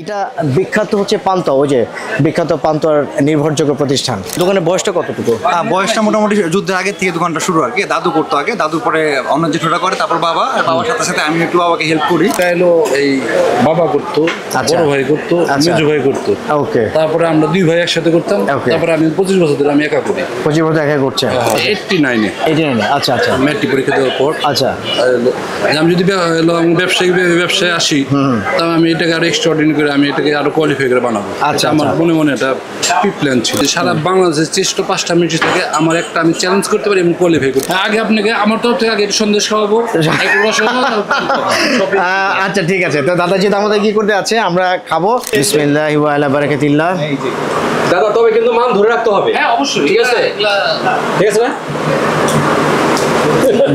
এটা বিখ্যাত হচ্ছে পান্তা, ওই যে বিখ্যাত পান্তার নির্ভরযোগ্য প্রতিষ্ঠান। দোকানের বয়সটা কতটুকু? বয়সটা মোটামুটি যুদ্ধের আগে থেকে দোকানটা শুরু আর কি। দাদু করতো আগে, দাদু পরে অন্য জেঠুরা করে, তারপর বাবা, আর বাবার সাথে সাথে আমি একটু বাবাকে হেল্প করি। এটা হলো এই বাবা করতো, বড় ভাই করতো, মেজো ভাই করতো। ওকে, তারপরে আমরা দুই ভাই একসাথে করতাম। তারপরে আমি 25 বছর ধরে আমি একা করি। 25 বছর একা করছে। 89-এ। 89-এ, আচ্ছা আচ্ছা। ম্যাট্রিক পরীক্ষা দেওয়ার পর আচ্ছা, আমি যদি ব্যবসায় আসি, তাহলে আমি এটাকে আরো এক্সট্রাঅর্ডিনারি করে আমি এটাকে আরো কোয়ালিফাই করে বানাবো। আচ্ছা, আমার মনে এটা প্ল্যান ছিল। সারা বাংলাদেশের চেষ্টা 5টা মিনিট থেকে আমার একটা আমি চ্যালেঞ্জ করতে পারি এবং কোয়ালিফাই করতে। আগে আপনাকে আমার তরফ থেকে আগে সন্দেশ খাওয়াবো। আচ্ছা ঠিক আছে। তো দাদা যেহেতু আমাদের কি করতে আছে, আমরা খাবো। বিসমিল্লাহি ওয়া আলা বারাকাতিল্লাহ। দাদা তবে কিন্তু মান ধরে রাখতে হবে। হ্যাঁ অবশ্যই, ঠিক আছে, ঠিক আছে না?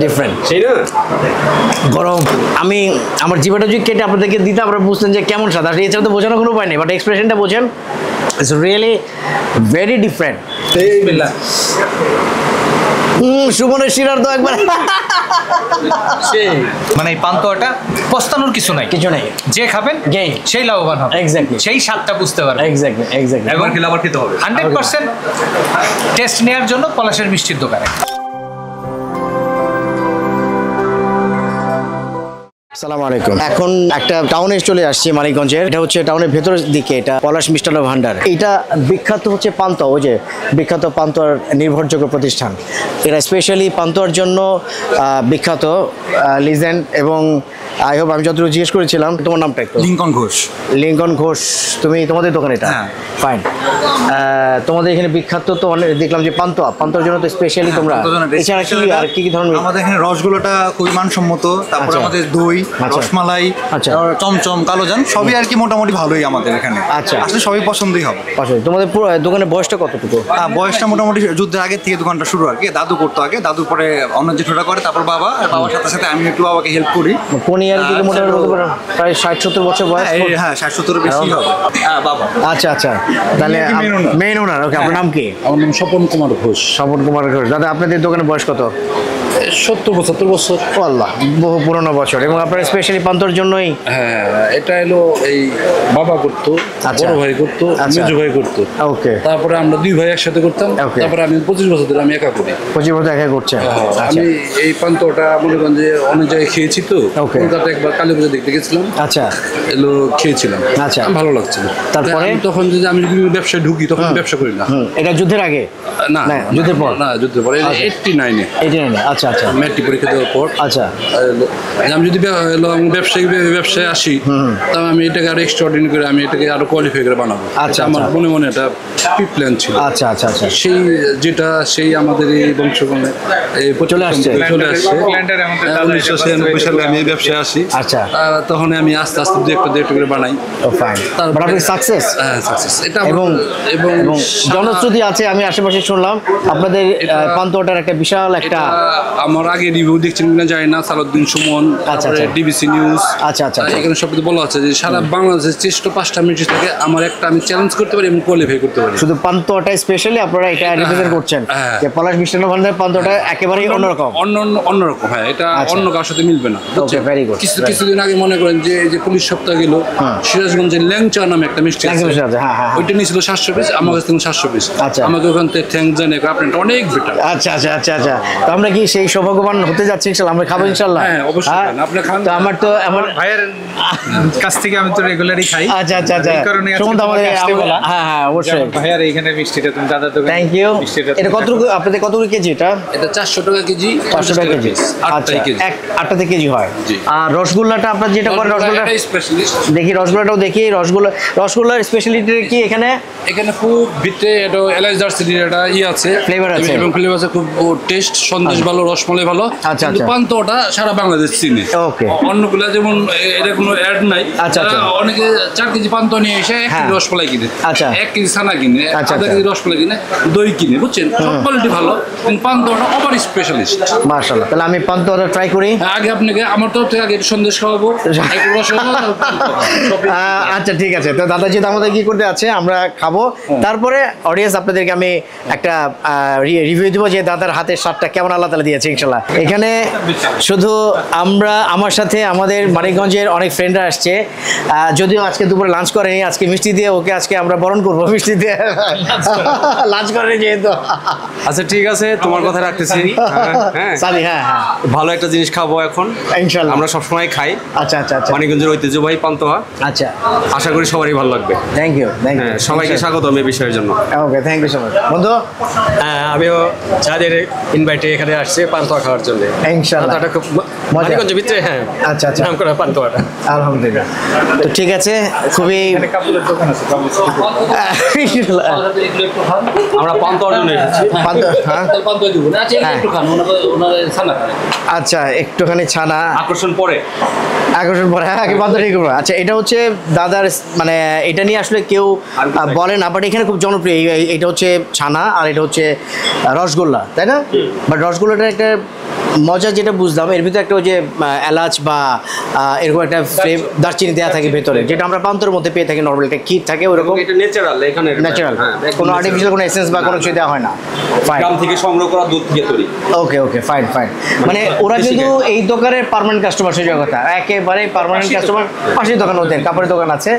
ডিফারেন্ট সেই না গরম। আমি আমার জিভাটা যদি কেটে আপনাদেরকে দিতে, আপনারা বুঝতেন যে কেমন স্বাদ। আসলে এছাড়া তো বোঝানোর কোনো উপায় নেই, বাট এক্সপ্রেশনটা বোঝেন। It's really very different. সুমনের শিরার তো একবার মানে এই পান্তুয়াটা পস্তানোর কিছু নাই, কিছু নেই। যে খাবেন গেই সেই লাভবান হবে, এক্স্যাক্টলি সেই স্বাদটা বুঝতে পারবেন। Exactly exactly. এবং খেলে আবার খেতে হবে 100% টেস্ট নেওয়ার জন্য পলাশের মিষ্টির দোকানে। আসসালামু আলাইকুম। এখন একটা টাউনে চলে আসছি, মানিকগঞ্জের। এটা হচ্ছে টাউনের ভেতরের দিকে, এটা পলাশ মিষ্টান্ন ভান্ডার। এটা বিখ্যাত হচ্ছে পান্তা, ওই যে বিখ্যাত পান্তার নির্ভরযোগ্য প্রতিষ্ঠান। এরা স্পেশালি পান্তার জন্য বিখ্যাত, লিজেন্ড। এবং আই হোপ আমি যতটুকু জিজ্ঞেস করেছিলাম, তোমার নামটা একটু? লিঙ্কন ঘোষ। লিঙ্কন ঘোষ। তুমি তোমাদের দোকান এটা? হ্যাঁ। ফাইন। তোমাদের এখানে বিখ্যাত তো অনেক, দেখলাম যে পান্তার জন্য তো স্পেশালি তোমরা। এছাড়া কি আর কি কি ধরনের? আমাদের এখানে রসগুলোটা খুবই মানসম্মত, তারপরে আমাদের দই, রসমালাই, চমচম, কালোজান সবই আর কি মোটামুটি ভালোই আমাদের এখানে। আচ্ছা, আসলে সবই পছন্দই হবে। তোমাদের দোকানের বয়সটা কতটুকু? বয়সটা মোটামুটি যুদ্ধের আগে থেকে দোকানটা শুরু আর কি। দাদু করতো আগে, দাদু পরে অন্য জেঠুরা করে, তারপর বাবা, আর বাবার সাথে সাথে আমি একটু বাবাকে হেল্প করি। কোন ইয়ার দিকে মোটামুটি বলতে পারো? প্রায় 60-70 বছর বয়স। হ্যাঁ 60-70 বেশি হবে। হ্যাঁ বাবা। আচ্ছা আচ্ছা, তাহলে মেইন ওনার। ওকে, আপনার নাম কি? আমার নাম স্বপন কুমার ঘোষ। স্বপন কুমার ঘোষ। দাদা আপনাদের দোকানের বয়স কত? 70-75 বছর। ও আল্লাহ, বহু পুরনো বছর। এবং আপনারা স্পেশালি পান্তর জন্যই? হ্যাঁ, এটা হলো এই বাবা করতো, বড় ভাই করতো, মেজো ভাই করতো। ওকে, তারপরে আমরা দুই ভাই একসাথে করতাম। তারপরে আমি 25 বছর ধরে আমি একা করি। 25 বছর একা করছেন? আমি এই পান্তটা মনে করেন যে অনেক জায়গায় খেয়েছি তো। কলকাতা একবার কালী পুজো দেখতে গেছিলাম। আচ্ছা, এলো খেয়েছিলাম। আচ্ছা, ভালো লাগছিল। তারপরে তখন যদি আমি ব্যবসায় ঢুকি, তখন ব্যবসা করি না। এটা যুদ্ধের আগে? না, যুদ্ধের পর। না, যুদ্ধের পরে 89-এ। 89-এ, আচ্ছা আচ্ছা। ম্যাট্রিক পরীক্ষা দেওয়ার পর আচ্ছা, আমি যদি ব্যবসায় আসি, তাহলে আমি এটাকে আরো এক্সট্রাঅর্ডিনারি করে আমি এটাকে আরো কোয়ালিফাই করে বানাবো। আচ্ছা, আমার মনে এটা প্ল্যান ছিল। আচ্ছা আচ্ছা আচ্ছা। সেই আমাদের এই বংশগণে চলে আসছে। 1996 সালে আমি এই ব্যবসায় আসি। আচ্ছা, তখন আমি আস্তে আস্তে দু একটা করে বানাই। তারপরে সাকসেস। এটা এবং জনশ্রুতি আছে, আমি আশেপাশে শুনলাম আপনাদের পান্তোটার একটা বিশাল একটা। আমার আগে রিভিউ দেখছেন কিনা জানি না, সালাউদ্দিন সুমন, তারপরে ডিবিসি নিউজ। আচ্ছা আচ্ছা, এখানে সব কিছু বলা আছে যে সারা বাংলাদেশের চেষ্টা 5টা মিনিট থেকে আমার একটা আমি চ্যালেঞ্জ করতে পারি এবং কোয়ালিফাই করতে পারি। শুধু পান্তোটা স্পেশালি আপনারা এটা রিপ্রেজেন্ট করছেন যে পলাশ মিষ্টান্ন ভান্ডারের পান্তোটা একেবারেই অন্যরকম। অন্যরকম, হ্যাঁ, এটা অন্য কারোর সাথে মিলবে না। কিছুদিন আগে মনে করেন যে পুলিশ সপ্তাহ গেল, সিরাজগঞ্জের ল্যাংচা নামে একটা মিষ্টি আছে, ওইটা নিয়েছিল 700 পিস, আমার কাছ থেকে 700 পিস। আমাকে ওখান থেকে থ্যাংক জানাই, আপনার অনেক বেটার। আচ্ছা আচ্ছা আচ্ছা আচ্ছা। তো আমরা কি সেই সৌভাগ্যবান হতে যাচ্ছি ইনশাআল্লাহ? আমরা খাবো ইনশাআল্লাহ। হ্যাঁ অবশ্যই, আপনি খান। তো আমার ভাইয়ের কাছ থেকে আমি তো রেগুলারই খাই। আচ্ছা আচ্ছা আচ্ছা, এই কারণে হ্যাঁ হ্যাঁ অবশ্যই। ভাইয়ার এইখানে মিষ্টিটা তুমি দাদা তো থ্যাংক ইউ। এটা কতটুকু আপনাদের, কতটুকু কেজি এটা? এটা 400 টাকা কেজি। 400 টাকা কেজি। আচ্ছা, 8টাতে কেজি হয়। আর রসগোল্লাটা আপনার যেটা করেন, রসগোল্লা দেখি, রসগোল্লাটাও দেখি। রসগোল্লার স্পেশালিটি কি এখানে? এখানে খুব ভিতরে এটা এলাচ দারচিনির একটা আছে, ফ্লেভার আছে, এবং ফ্লেভার আছে খুব টেস্ট, সন্দেশ ভালো, রসমালাই ভালো। আচ্ছা আচ্ছা। পান্তোটা সারা বাংলাদেশ চিনে। ওকে, অন্যগুলা যেমন এটা কোনো অ্যাড নাই। আচ্ছা আচ্ছা। অনেকে 4 কেজি পান্তো নিয়ে এসে 1 কেজি রসমালাই কিনে, আচ্ছা 1 কেজি ছানা কিনে, আধা কেজি রসমালাই কিনে, দই কিনে, বুঝছেন? সব কোয়ালিটি ভালো, কিন্তু পান্তোটা ওভার স্পেশালিস্ট। মাশাআল্লাহ। তাহলে আমি পান্তোটা ট্রাই করি। আগে আপনাকে আমার তরফ থেকে আগে সন্দেশ খাওয়াবো। আচ্ছা ঠিক আছে। তো দাদা যেহেতু আমাদের কি করতে আছে, আমরা খাবো। তারপরে অডিয়েন্স আপনাদেরকে আমি একটা রিভিউ দিব যে দাদার হাতের স্বাদটা কেমন আল্লাহ তাআলা দিয়েছে। গেছে ইনশাল্লাহ। এখানে শুধু আমার সাথে আমাদের মানিকগঞ্জের অনেক ফ্রেন্ডরা আসছে, যদিও আজকে দুপুরে লাঞ্চ করেনি, আজকে মিষ্টি দিয়ে ওকে আজকে আমরা বরণ করবো, মিষ্টি দিয়ে লাঞ্চ করেনি যেহেতু। আচ্ছা ঠিক আছে, তোমার কথা রাখতেছি। হ্যাঁ সালি, হ্যাঁ হ্যাঁ, ভালো একটা জিনিস খাবো এখন ইনশাল্লাহ। আমরা সবসময় খাই। আচ্ছা আচ্ছা আচ্ছা, মানিকগঞ্জের ঐতিহ্যবাহী পান্তুয়া। আচ্ছা, আশা করি সবারই ভালো লাগবে। থ্যাংক ইউ থ্যাংক ইউ, সবাইকে স্বাগতম এই বিষয়ের জন্য। ওকে, থ্যাংক ইউ সো মাচ বন্ধু। হ্যাঁ, আমিও যাদের ইনভাইটে এখানে আসছে পান্তুয়া খাওয়ার জন্য। ইনশাল্লাহ পান্তুয়াটা খুব মানিকগঞ্জের ভিতরে, হ্যাঁ আচ্ছা আচ্ছা, নাম করা পান্তুয়াটা। আলহামদুলিল্লাহ। তো ঠিক আছে, খুবই আমরা পান্তুয়ার জন্য এসেছি। আচ্ছা, একটুখানি ছানা আকর্ষণ পরে হ্যাঁ, আগে পান্তা ঠিক করবো। আচ্ছা, এটা হচ্ছে দাদার, মানে এটা নিয়ে আসলে কেউ বলে না, বাট এখানে খুব জনপ্রিয়। এটা হচ্ছে ছানা আর এটা হচ্ছে রসগোল্লা, তাই না? বাট রসগোল্লাটার একটা মজা যেটা বুঝলাম, এর ভিতরে একটা ওই যে এলাচ বা এরকম একটা দারচিনি দেওয়া থাকে ভেতরে, যেটা আমরা পান্তরের মধ্যে পেয়ে থাকি নর্মাল, একটা ক্ষীর থাকে ওরকম। এটা ন্যাচারাল, এখানে ন্যাচারাল, কোনো আর্টিফিশিয়াল কোনো এসেন্স বা কোনো কিছু দেওয়া হয় না। ফাইন, গ্রাম থেকে সংগ্রহ করা দুধ থেকে তৈরি। ওকে ওকে, ফাইন ফাইন। মানে ওরা কিন্তু এই দোকানের পার্মানেন্ট কাস্টমার, সেই কথা একেবারে পার্মানেন্ট কাস্টমার। পাশের দোকান, ওদের কাপড়ের দোকান আছে।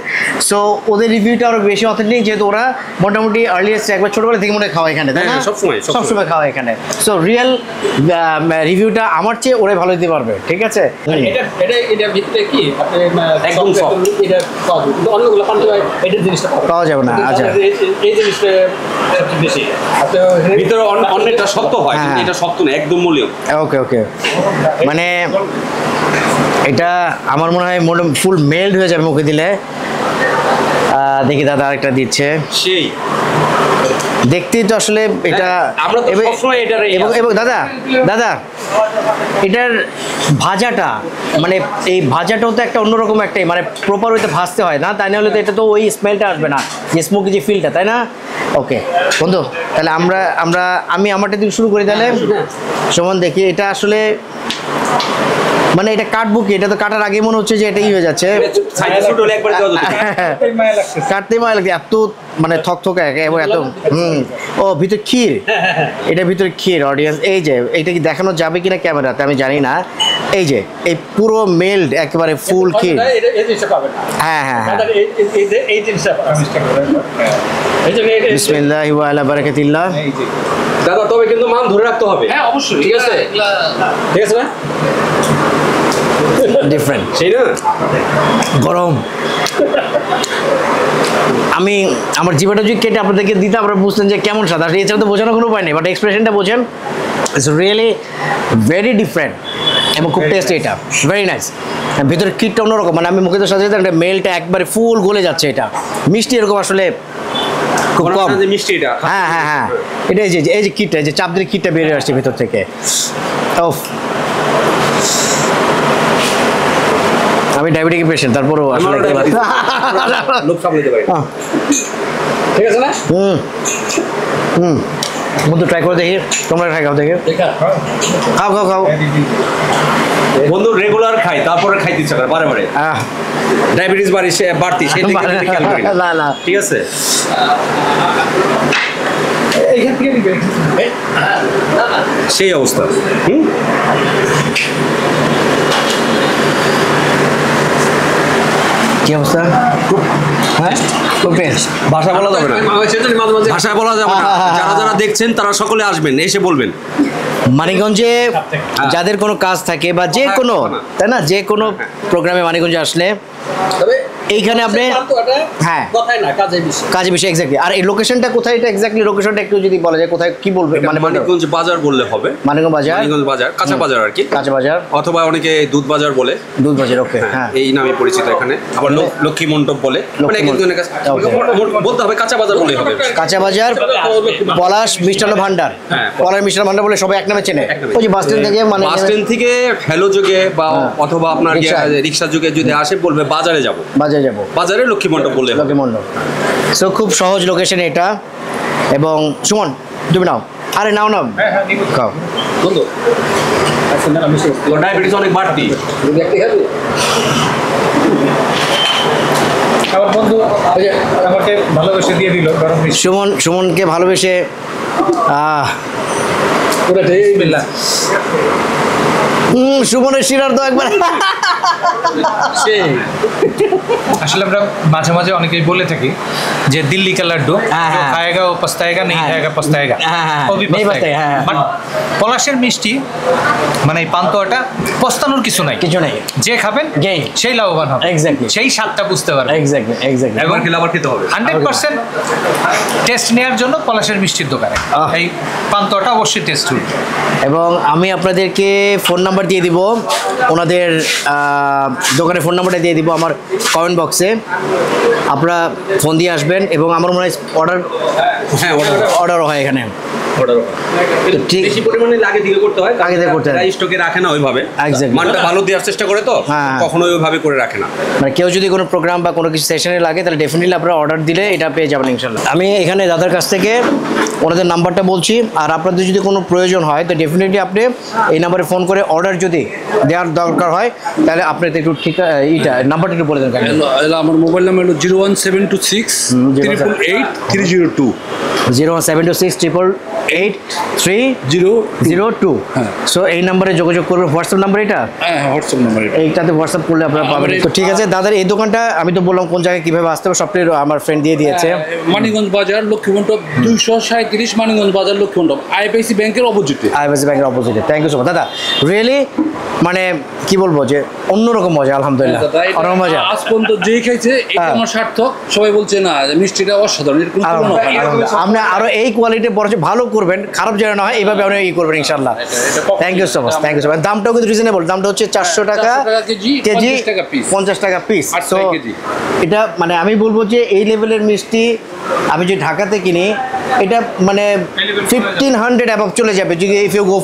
সো ওদের রিভিউটা আরো বেশি অথেন্টিক, যেহেতু ওরা মোটামুটি আর্লিয়েস্ট একবার ছোটবেলা থেকে মনে হয় খাওয়া এখানে, তাই না? সবসময় খাওয়া এখানে। সো রিয়েল রিভিউটা আমার চেয়ে ওরাই ভালো দিতে পারবে, ঠিক আছে? পাওয়া যাবে না। আচ্ছা, ভিতরে অনেকটা শক্ত হয়, কিন্তু এটা শক্ত না, একদম মলিয়ম। ওকে ওকে, মানে এটা আমার মনে হয় ফুল মেল্ট হয়ে যাবে মুখে দিলে। দেখি দাদা আরেকটা দিচ্ছে, সেই দেখতেই তো আসলে এটা। আমরা তো সবসময় এটা এবং দাদা দাদা এটার ভাজাটা, মানে এই ভাজাটাও তো একটা অন্যরকম একটাই, মানে প্রপার ওইতে ভাজতে হয় না, তাই না হলে তো এটা তো ওই স্মেলটা আসবে না, যে স্মোকি যে ফিলটা, তাই না? ওকে বন্ধু, তাহলে আমি আমারটা দিয়ে শুরু করি তাহলে। সমান দেখি, এটা আসলে মানে এটা কাটবো কি? এটা তো কাটার আগে মনে হচ্ছে যে এটাই হয়ে যাচ্ছে, কাটতেই মায়া লাগছে, এত মানে থকথকা এবং এত ও ভিতরে ক্ষীর, এটা ভিতরে ক্ষীর। অডিয়েন্স, এই যে এইটা কি দেখানো যাবে কিনা ক্যামেরাতে আমি জানি না। এই যে এই পুরো মেল্ড একেবারে ফুল ক্ষীর। হ্যাঁ হ্যাঁ হ্যাঁ, বিসমিল্লাহি ওয়া আলা বারাকাতিল্লাহ। দাদা তবে কিন্তু মান ধরে রাখতে হবে। হ্যাঁ অবশ্যই, ঠিক আছে, ঠিক আছে না? ডিফারেন্ট, সেই না গরম। আমি আমার জিভাটা যদি কেটে আপনাদেরকে দিতে, আপনারা বুঝতেন যে কেমন স্বাদ। আসলে এছাড়া তো বোঝানোর কোনো উপায় নেই, বাট এক্সপ্রেশনটা বোঝেন। ইটস রিয়েলি ভেরি ডিফারেন্ট এবং খুব টেস্টি, এটা ভেরি নাইস। ভিতরে কিটটা অন্যরকম, মানে আমি মুখে তো সাথে সাথে মেলটা একবারে ফুল গলে যাচ্ছে। এটা মিষ্টি এরকম আসলে খুব কম মিষ্টি এটা। হ্যাঁ হ্যাঁ হ্যাঁ, এটা এই যে কিটটা, যে চাপ দিয়ে কিটটা বেরিয়ে আসছে ভিতর থেকে। ওফ, আমি ডায়াবেটিক পেশেন্ট, তারপরও আসলে লোক সামলাতে পারি, ঠিক আছে না? বন্ধু ট্রাই করে দেখি, তোমরা ট্রাই খাও দেখি, খাও খাও খাও। বন্ধু রেগুলার খাই, তারপরে খাইতে ইচ্ছা করে বারে বারে। ডায়াবেটিস বাড়তি, সেই দিকে খেয়াল করি না। না না, ঠিক আছে, সেই অবস্থা। কি অবস্থা? হ্যাঁ, খুব বেস্ট। ভাষা বলা যাবে না, ভাষায় বলা যাবে না। যারা যারা দেখছেন তারা সকলে আসবেন, এসে বলবেন। মানিকগঞ্জে যাদের কোনো কাজ থাকে বা যে কোনো, তাই না, যে কোনো প্রোগ্রামে মানিকগঞ্জে আসলে এইখানে আপনি হ্যাঁ কাজে বিষয় এক্স্যাক্টলি। আর এই লোকেশনটা কোথায়? এটা এক্স্যাক্টলি লোকেশনটা একটু যদি বলা যায়, কোথায় কি বলবে? মানে মানিকগঞ্জ বাজার বললে হবে। মানিকগঞ্জ বাজার, মানিকগঞ্জ বাজার, কাঁচা বাজার আর কি, কাঁচা বাজার, অথবা অনেকে দুধ বাজার বলে। দুধ বাজার, ওকে, হ্যাঁ, এই নামে পরিচিত এখানে। আবার লক্ষ্মী মণ্ডপ বলে, মানে একজনের কাছে বলতে হবে কাঁচা বাজার বলে হবে। কাঁচা বাজার, পলাশ মিষ্টান্ন ভান্ডার, পলাশ মিষ্টান্ন ভান্ডার বলে সবাই এক নামে চেনে। ওই যে বাস স্ট্যান্ড থেকে, মানে বাস স্ট্যান্ড থেকে হ্যালো যুগে বা অথবা আপনার রিক্সা যুগে যদি আসে বলবে বাজারে যাব, বাজারে যাব, বাজারে লক্ষ্মী মণ্ডপ বললে, লক্ষ্মী মণ্ডপ। সো খুব সহজ লোকেশন এটা। এবং সুমন তুমি নাও, আরে নাও নাও, খাও বন্ধু। ডায়াবেটিস অনেক বাড়তি, আমার বন্ধু আমাকে ভালোবেসে দিয়ে দিল গরম মিষ্টি। সুমনকে ভালোবেসে বিসমিল্লাহ। সুমনের শিরার তো একবার আসলে আমরা মাঝে মাঝে অনেকেই বলে থাকি যে দিল্লি কা লাড্ডু जो खाएगा वो पछताएगा नहीं खाएगा पछताएगा वो भी पछताएगा বাট পলাশের মিষ্টি মানে এই পান্তুয়াটা পস্তানোর কিছু নাই, যে খাবেন সেই লাভবান হবে, সেই স্বাদটা বুঝতে পারবেন। একবার খেলে আবার খেতে হবে। 100% টেস্ট নেওয়ার জন্য পলাশের মিষ্টির দোকানে এই পান্তুয়াটা অবশ্যই টেস্ট হবে। এবং আমি আপনাদেরকে ফোন নাম্বার দিয়ে দিব, ওনাদের দোকানের ফোন নাম্বারটা দিয়ে দিব আমার কমেন্ট বক্সে, আপনারা ফোন দিয়ে আসবেন। এবং আমার মনে হয় অর্ডারও হয় এখানে, ঠিক বেশি পরিমাণে আগে থেকে করতে হয়, আগে থেকে করতে হয়, স্টকে রাখে না ওইভাবে, Exactly. মানটা ভালো দেওয়ার চেষ্টা করে তো কখনো ওইভাবে করে রাখে না। মানে কেউ যদি কোনো প্রোগ্রাম বা কোনো কিছু সেশনে লাগে তাহলে ডেফিনেটলি আপনারা অর্ডার দিলে এটা পেয়ে যাবেন ইনশাল্লাহ। আমি এখানে দাদার কাছ থেকে ওনাদের নাম্বারটা বলছি, আর আপনাদের যদি কোনো প্রয়োজন হয় তো ডেফিনেটলি আপনি এই নাম্বারে ফোন করে অর্ডার যদি দেওয়ার দরকার হয় তাহলে আপনি একটু ঠিক এইটা নাম্বারটা একটু বলে দেন। আমার মোবাইল নাম্বার হলো 01726 888 302 01726883002। সো এই নাম্বারে যোগাযোগ করবেন। হোয়াটসঅ্যাপ নাম্বার এটা? হ্যাঁ, হোয়াটসঅ্যাপ নাম্বার এটা। এইটাতে হোয়াটসঅ্যাপ করলে আপনারা পাবেন। তো ঠিক আছে দাদার এই দোকানটা আমি তো বললাম কোন জায়গায় কীভাবে আসতে হবে সবটাই আমার ফ্রেন্ড দিয়ে দিয়েছে। মানিকগঞ্জ বাজার লক্ষ্মীমণ্ডপ 237 মানিকগঞ্জ বাজার লক্ষ্মীমণ্ডপ, আইপিআইসি ব্যাংকের অপোজিটে। আইপিআইসি ব্যাংকের অপোজিটে। থ্যাংক ইউ সো মাচ দাদা, রিয়েলি মানে কি বলবো যে অন্যরকম মজা, আলহামদুলিল্লাহ অনেক মজা। আজ পর্যন্ত যেই খাইছে এটা আমার সার্থক, সবাই বলছে না যে মিষ্টিটা অসাধারণ, এর কোনো তুলনা হয় না। আপনি আরো এই কোয়ালিটি বড় ভালো করবেন, খারাপ যেন না হয় এইভাবে আপনি ই করবেন ইনশাআল্লাহ। Thank you so much, thank you so much. দামটাও কিন্তু রিজনেবল, দামটা হচ্ছে 400 টাকা কেজি, 50 টাকা পিস। তো এটা মানে আমি বলবো যে এই লেভেলের মিষ্টি আমি যে ঢাকাতে কিনি এটা মানে 1500 অ্যাবভ চলে যাবে যদি if you go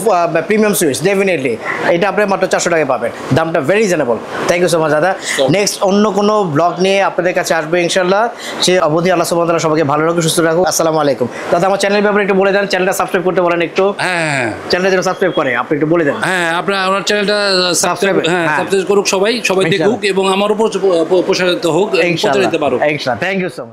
premium sweets, definitely এটা আপনি মাত্র 400 টাকায় পাবেন, দামটা very reasonable. Thank you so much দাদা। নেক্সট অন্য কোনো ব্লগ নিয়ে আপনাদের কাছে আসবে ইনশাল্লাহ। সে অবধি আল্লাহ সুবহানাহু ওয়া তাআলা সবাইকে ভালো রাখুন, সুস্থ রাখুন। আসসালামু আলাইকুম। দাদা আমার চ্যানেলের ব্যাপারে একটু বলে দেন, চ্যানেলটা সাবস্ক্রাইব করতে বলেন একটু। হ্যাঁ, চ্যানেলটা যেন সাবস্ক্রাইব করে আপনি একটু বলে দেন। হ্যাঁ, আপনার আমার চ্যানেলটা সাবস্ক্রাইব করুক, সবাই দেখুক এবং আমার উপর প্রসারিত হোক, প্রচারিত পারুক। ইনশাআল্লাহ। Thank you so much.